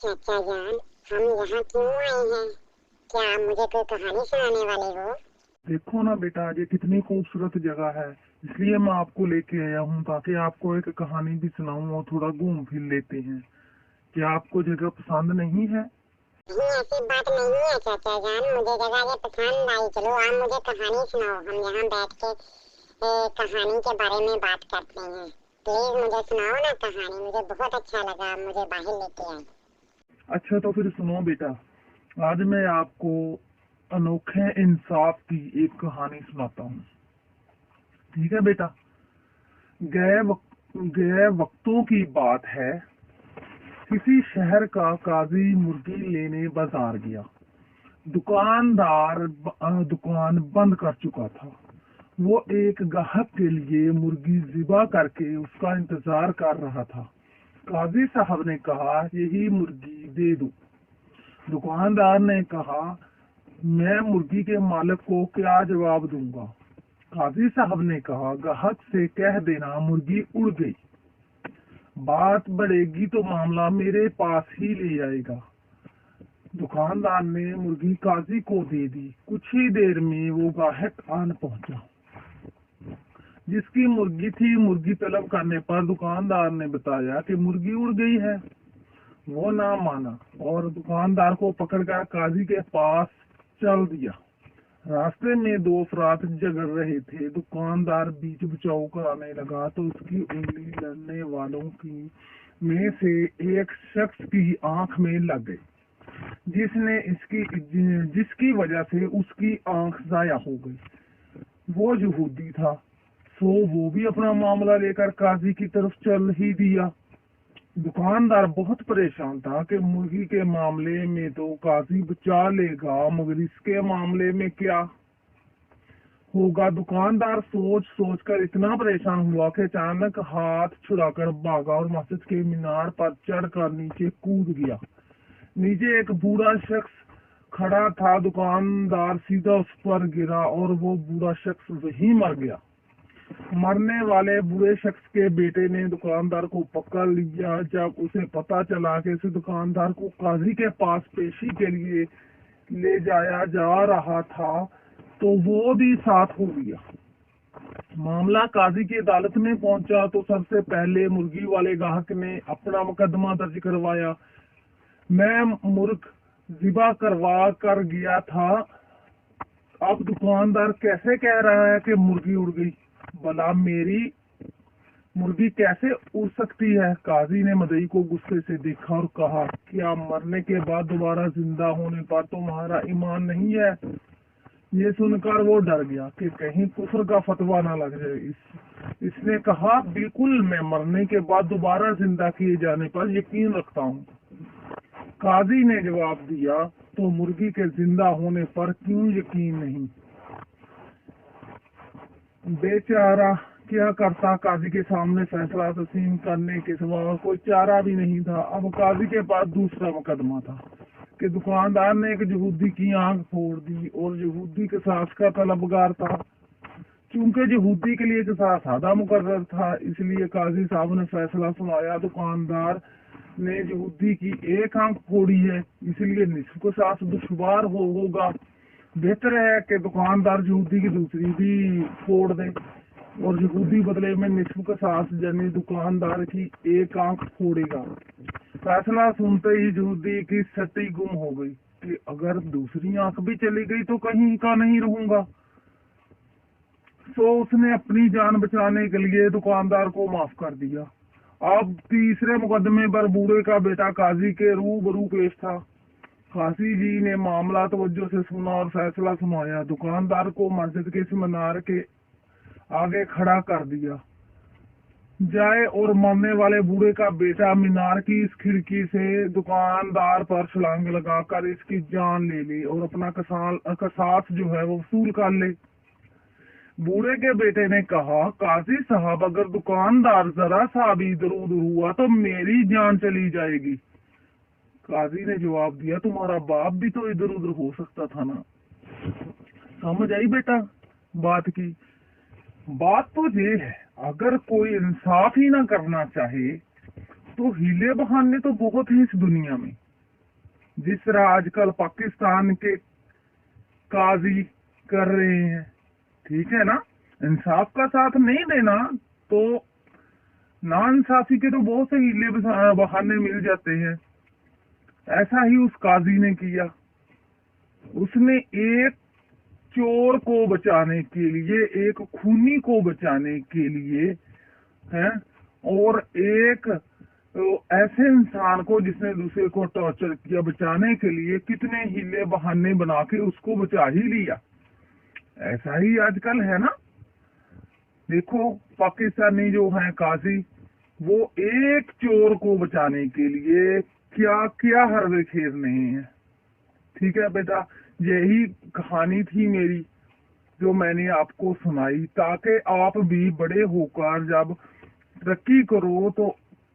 चाचा जान, हम यहाँ क्यों आए हैं? क्या आप मुझे कोई कहानी सुनाने वाले हो? देखो ना बेटा, ये कितनी खूबसूरत जगह है, इसलिए मैं आपको लेके आया हूँ ताकि आपको एक कहानी भी सुनाऊं और थोड़ा घूम फिर लेते हैं। क्या आपको जगह पसंद नहीं है? नहीं, ऐसी बात नहीं है चाचा जान, मुझे जगह ये पसंद आई। चलो आप मुझे कहानी सुनाओ, हम यहाँ बैठ के कहानी के बारे में बात करते हैं। प्लीज मुझे सुनाओ ना कहानी, मुझे बहुत अच्छा लगा, मुझे बाहर लेके आए। अच्छा तो फिर सुनो बेटा, आज मैं आपको अनोखे इंसाफ की एक कहानी सुनाता हूँ। ठीक है बेटा। गए वक्तों की बात है, किसी शहर का काजी मुर्गी लेने बाजार गया। दुकानदार दुकान बंद कर चुका था। वो एक ग्राहक के लिए मुर्गी ज़िबा करके उसका इंतजार कर रहा था। काजी साहब ने कहा, यही मुर्गी दे दो। दुकानदार ने कहा, मैं मुर्गी के मालिक को क्या जवाब दूंगा। काजी साहब ने कहा, ग्राहक से कह देना मुर्गी उड़ गई। बात बढ़ेगी तो मामला मेरे पास ही ले जाएगा। दुकानदार ने मुर्गी काजी को दे दी। कुछ ही देर में वो ग्राहक आन पहुंचा जिसकी मुर्गी थी। मुर्गी तलब करने पर दुकानदार ने बताया कि मुर्गी उड़ गई है। वो ना माना और दुकानदार को पकड़कर काजी के पास चल दिया। रास्ते में दो अफराद झगड़ रहे थे। दुकानदार बीच बचाव कराने लगा तो उसकी उंगली लड़ने वालों की में से एक शख्स की आंख में लग गई, जिसकी वजह से उसकी आंख जाया हो गई। वो यहूदी था, सो वो भी अपना मामला लेकर काजी की तरफ चल ही दिया। दुकानदार बहुत परेशान था कि मुर्गी के मामले में तो काजी बचा लेगा, मगर इसके मामले में क्या होगा। दुकानदार सोच कर इतना परेशान हुआ कि अचानक हाथ छुड़ाकर भागा और मस्जिद के मीनार पर चढ़कर नीचे कूद गया। नीचे एक बूढ़ा शख्स खड़ा था। दुकानदार सीधा उस पर गिरा और वो बूढ़ा शख्स वहीं मर गया। मरने वाले बूढ़े शख्स के बेटे ने दुकानदार को पकड़ लिया। जब उसे पता चला कि इस दुकानदार को काजी के पास पेशी के लिए ले जाया जा रहा था, तो वो भी साथ हो गया। मामला काजी की अदालत में पहुंचा तो सबसे पहले मुर्गी वाले ग्राहक ने अपना मुकदमा दर्ज करवाया। मैं मुर्ग ज़िबा करवा कर गया था, अब दुकानदार कैसे कह रहा है कि मुर्गी उड़ गई? भला मेरी मुर्गी कैसे उड़ सकती है? काजी ने मदई को गुस्से से देखा और कहा, क्या मरने के बाद दोबारा जिंदा होने पर तुम्हारा ईमान नहीं है? ये सुनकर वो डर गया कि कहीं कुफ्र का फतवा ना लग जाए। इसने कहा, बिल्कुल, मैं मरने के बाद दोबारा जिंदा किए जाने पर यकीन रखता हूँ। काजी ने जवाब दिया, तो मुर्गी के जिंदा होने पर क्यों यकीन नहीं? बेचारा क्या करता, काजी के सामने फैसला तस्लीम करने के सिवा कोई चारा भी नहीं था। अब काजी के पास दूसरा मुकदमा था कि दुकानदार ने एक यहूदी की आंख फोड़ दी और यहूदी क़िसास का तलबगार था। चूंकि यहूदी के लिए क़िसास आधा मुकर्रर था, इसलिए काजी साहब ने फैसला सुनाया, दुकानदार ने यहूदी की एक आंख फोड़ी है, इसलिए निस्फ क़िसास दुश्वार होगा। बेहतर है कि दुकानदार यहूदी की दूसरी भी फोड़ दे और यहूदी बदले में निस्फ क़िसास यानी दुकानदार की एक आंख फोड़ेगा। फैसला सुनते ही यहूदी की सटी गुम हो गई कि अगर दूसरी आंख भी चली गई तो कहीं का नहीं रहूंगा। तो उसने अपनी जान बचाने के लिए दुकानदार को माफ कर दिया। अब तीसरे मुकदमे पर बूढ़े का बेटा काजी के रूबरू पेश था। काजी जी ने मामला तवज्जो से सुना और फैसला सुनाया। दुकानदार को मस्जिद के इस मीनार के आगे खड़ा कर दिया जाए और मरने वाले बूढ़े का बेटा मीनार की इस खिड़की से दुकानदार पर छलांग लगाकर इसकी जान ले ली और अपना कसास जो है वो वसूल कर ले। बूढ़े के बेटे ने कहा, काजी साहब, अगर दुकानदार जरा सा भी इधर उधर हुआ तो मेरी जान चली जाएगी। काजी ने जवाब दिया, तुम्हारा बाप भी तो इधर उधर हो सकता था ना। समझ आई बेटा बात की? बात तो ये है, अगर कोई इंसाफ ही ना करना चाहे तो हीले बहाने तो बहुत हैं इस दुनिया में। जिस तरह आजकल पाकिस्तान के काजी कर रहे हैं, ठीक है ना। इंसाफ का साथ नहीं देना तो नाइंसाफी के तो बहुत से हीले बहाने मिल जाते हैं। ऐसा ही उस काजी ने किया। उसने एक चोर को बचाने के लिए, एक खूनी को बचाने के लिए है, और एक ऐसे इंसान को जिसने दूसरे को टॉर्चर किया, बचाने के लिए कितने हीले बहाने बना के उसको बचा ही लिया। ऐसा ही आजकल है ना। देखो पाकिस्तानी जो है काजी, वो एक चोर को बचाने के लिए क्या क्या हरबे खेल नहीं है। ठीक है बेटा, यही कहानी थी मेरी जो मैंने आपको सुनाई, ताकि आप भी बड़े होकर जब तरक्की करो तो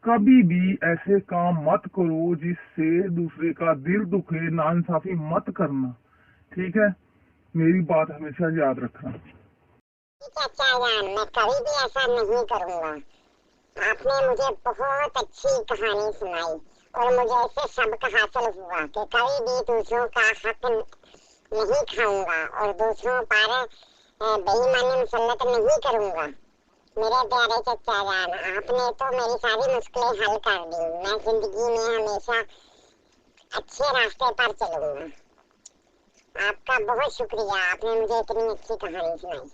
कभी भी ऐसे काम मत करो जिससे दूसरे का दिल दुखे। नाइंसाफी मत करना, ठीक है। मेरी बात हमेशा याद रखना। चाचा जान, मैं कभी भी ऐसा नहीं करूँगा। आपने मुझे बहुत अच्छी कहानी सुनाई और मुझे इससे सबक हासिल हुआ कि कभी भी दूसरों का हक नहीं खाऊंगा और दूसरों पर बेईमानी मुसल्लत नहीं करूँगा। मेरे प्यारे चचा जान, आपने तो मेरी सारी मुश्किलें हल कर दी। मैं जिंदगी में हमेशा अच्छे रास्ते पर चलूंगा। आपका बहुत शुक्रिया, आपने मुझे इतनी अच्छी कहानी सुनाई।